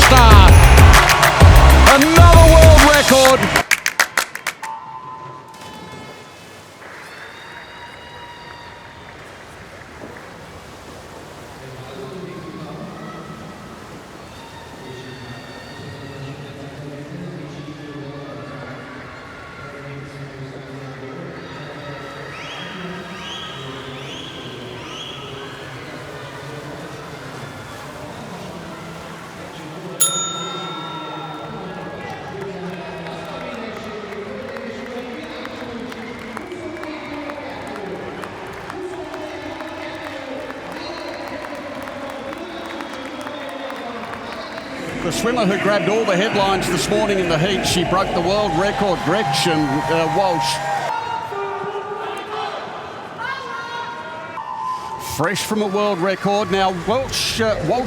superstar. Another world record. The swimmer who grabbed all the headlines this morning in the heat, she broke the world record, Gretchen Walsh. Fresh from a world record. Now, Walsh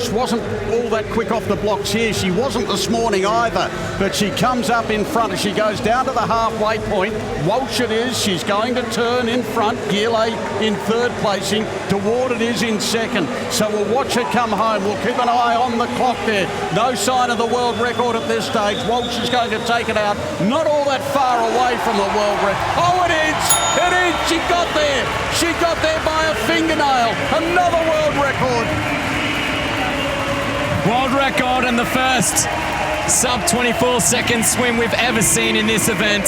wasn't all that quick off the blocks here. She wasn't this morning either, but she comes up in front as she goes down to the halfway point. Walsh it is. She's going to turn in front. Gile in third placing. DeWard it is in second. So we'll watch her come home. We'll keep an eye on the clock there. No sign of the world record at this stage. Walsh is going to take it out. Not all that far away from the world record. Oh, it is! It is! She got there! She got there by a fingernail. Another world record. World record and the first sub 24 second swim we've ever seen in this event.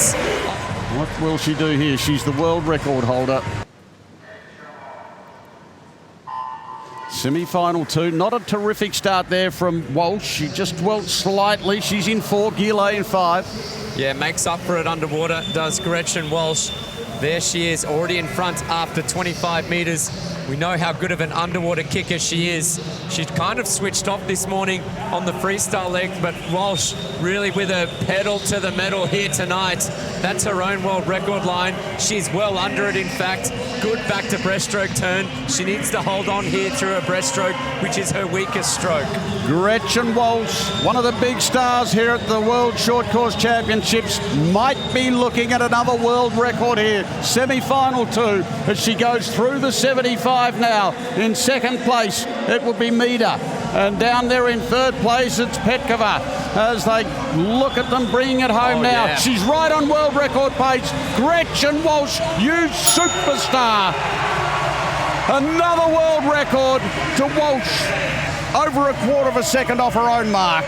What will she do here? She's the world record holder. Semi-final 2, not a terrific start there from Walsh. She just dwelt slightly. She's in 4, Gile in 5. Yeah, makes up for it underwater, does Gretchen Walsh. There she is, already in front after 25 meters. We know how good of an underwater kicker she is. She kind of switched off this morning on the freestyle leg, but Walsh really with a pedal to the metal here tonight. That's her own world record line. She's well under it, in fact. Good back to breaststroke turn. She needs to hold on here through her breaststroke, which is her weakest stroke. Gretchen Walsh, one of the big stars here at the World Short Course Championships, might be looking at another world record here. Semi-final 2 as she goes through the 75 now. In second place, it will be Mida. And down there in third place, it's Petkova as they look at them bringing it home now. Yeah. She's right on world record pace. Gretchen Walsh, you superstar. Another world record to Walsh. Over a quarter of a second off her own mark.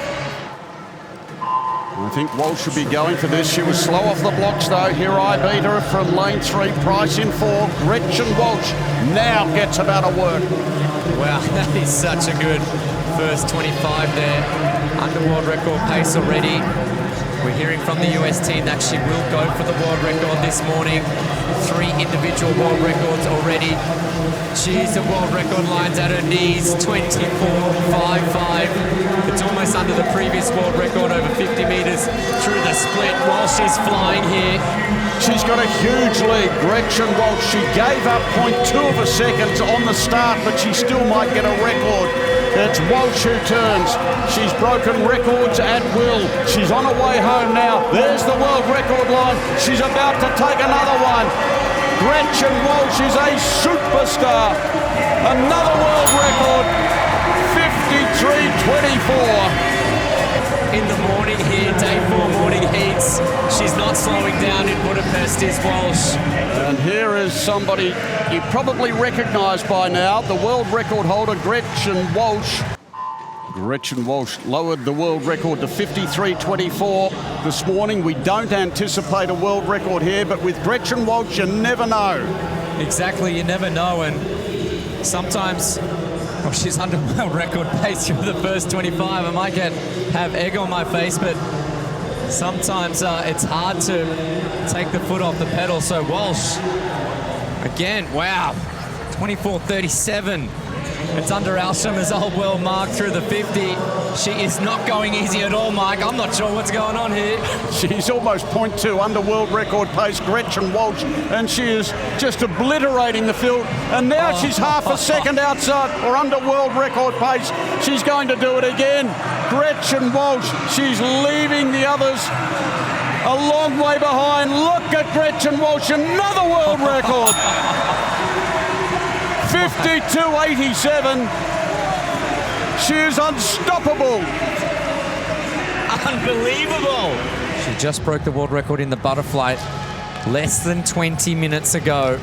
I think Walsh should be going for this. She was slow off the blocks though. Here I beat her from lane 3, Price in 4. Gretchen Walsh now gets about a work. Wow, that is such a good first 25 there. Under world record pace already. We're hearing from the US team that she will go for the world record this morning. 3 individual world records already. She's the world record lines at her knees, 24.55. It's almost under the previous world record, over 50 meters through the split while she's flying here. She's got a huge lead, Gretchen Walsh. She gave up 0.2 of a second on the start, but she still might get a record. It's Walsh who turns. She's broken records at will. She's on her way home now. There's the world record line. She's about to take another one. Gretchen Walsh is a superstar. Another world record, 53.24. In the morning here, day 4 morning heats. She's not slowing down in Budapest, is Walsh. And here is somebody you probably recognise by now, the world record holder, Gretchen Walsh. Gretchen Walsh lowered the world record to 53.24 this morning. We don't anticipate a world record here, but with Gretchen Walsh, you never know. Exactly, you never know, and sometimes she's under world record pace through the first 25. I might have egg on my face, but sometimes it's hard to take the foot off the pedal. So Walsh, again, wow, 24.37. It's under Alsham's old world mark through the 50. She is not going easy at all, Mike. I'm not sure what's going on here. She's almost 0.2 under world record pace, Gretchen Walsh, and she is just obliterating the field. And now she's half a second outside or under world record pace. She's going to do it again. Gretchen Walsh, she's leaving the others a long way behind. Look at Gretchen Walsh, another world record. 52.87. She is unstoppable. Unbelievable. She just broke the world record in the butterfly less than 20 minutes ago.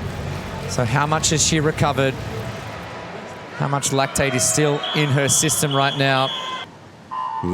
So how much has she recovered? How much lactate is still in her system right now?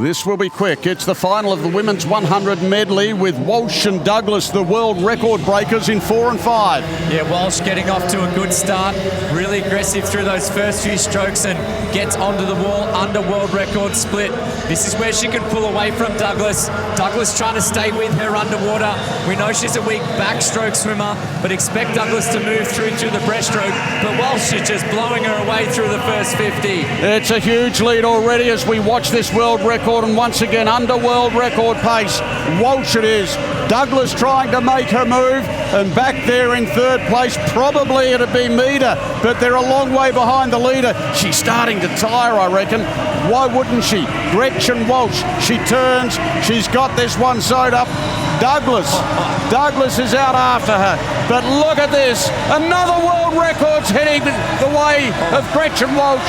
This will be quick. It's the final of the women's 100 medley with Walsh and Douglas, the world record breakers, in 4 and 5. Yeah, Walsh getting off to a good start. Really aggressive through those first few strokes and gets onto the wall under world record split. This is where she can pull away from Douglas. Douglas trying to stay with her underwater. We know she's a weak backstroke swimmer, but expect Douglas to move through to the breaststroke. But Walsh is just blowing her away through the first 50. It's a huge lead already as we watch this world record, and once again under world record pace. Walsh it is. Douglas trying to make her move, and back there in third place probably it'd be Meader, but they're a long way behind the leader. She's starting to tire, I reckon. Why wouldn't she? Gretchen Walsh, she turns, she's got this one sewed up. Douglas is out after her, but look at this, another world record's heading the way of Gretchen Walsh.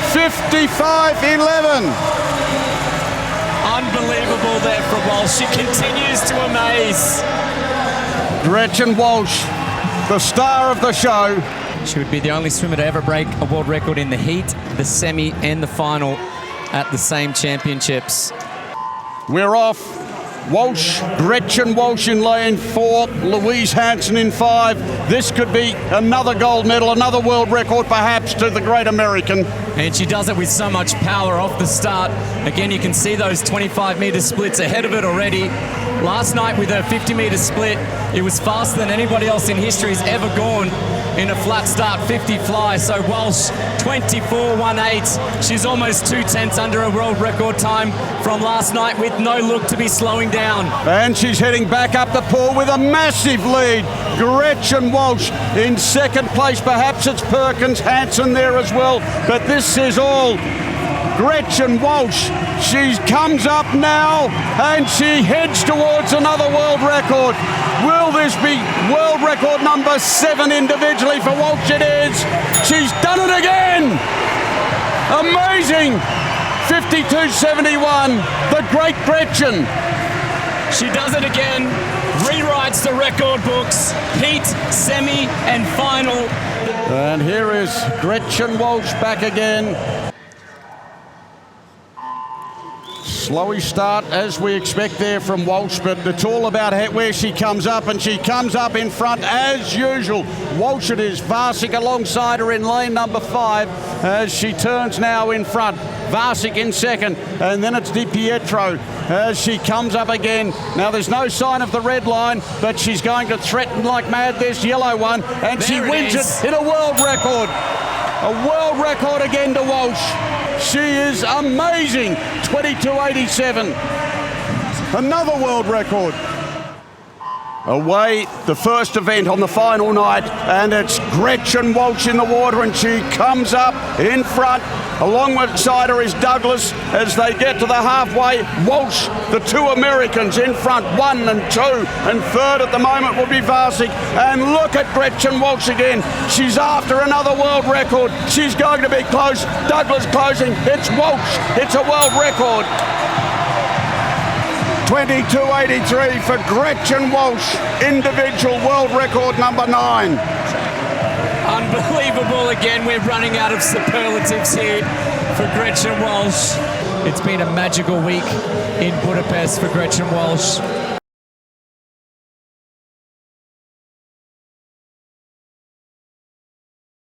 55.11. Unbelievable there for Walsh. She continues to amaze. Gretchen Walsh, the star of the show. She would be the only swimmer to ever break a world record in the heat, the semi, and the final at the same championships. We're off. Walsh, Gretchen Walsh in lane 4, Louise Hansen in 5. This could be another gold medal, another world record perhaps to the great American. And she does it with so much power off the start. Again, you can see those 25-meter splits ahead of it already. Last night with her 50-meter split, it was faster than anybody else in history has ever gone in a flat start 50 fly. So Walsh, 24.18. She's almost 2/10 under a world record time from last night with no look to be slowing down. And she's heading back up the pool with a massive lead. Gretchen Walsh in second place. Perhaps it's Perkins, Hansen there as well. But this is all Gretchen Walsh. She comes up now and she heads towards another world record. Will this be world record number 7 individually for Walsh? It is. She's done it again. Amazing. 52.71. The great Gretchen. She does it again. Rewrites the record books. Heat, semi, and final. And here is Gretchen Walsh back again. Slowy start as we expect there from Walsh, but it's all about where she comes up, and she comes up in front as usual. Walsh it is. Varsic alongside her in lane number 5 as she turns now in front. Varsic in second, and then it's Di Pietro as she comes up again. Now there's no sign of the red line, but she's going to threaten like mad this yellow one, and she wins it in a world record. A world record again to Walsh. She is amazing. 22.87. Another world record. Away, the first event on the final night, and it's Gretchen Walsh in the water, and she comes up in front. Alongside her is Douglas as they get to the halfway. Walsh, the 2 Americans in front, 1 and 2, and third at the moment will be Varsic. And look at Gretchen Walsh again. She's after another world record. She's going to be close. Douglas closing. It's Walsh. It's a world record. 22.83 for Gretchen Walsh, individual world record number 9. Unbelievable again. We're running out of superlatives here for Gretchen Walsh. It's been a magical week in Budapest for Gretchen Walsh.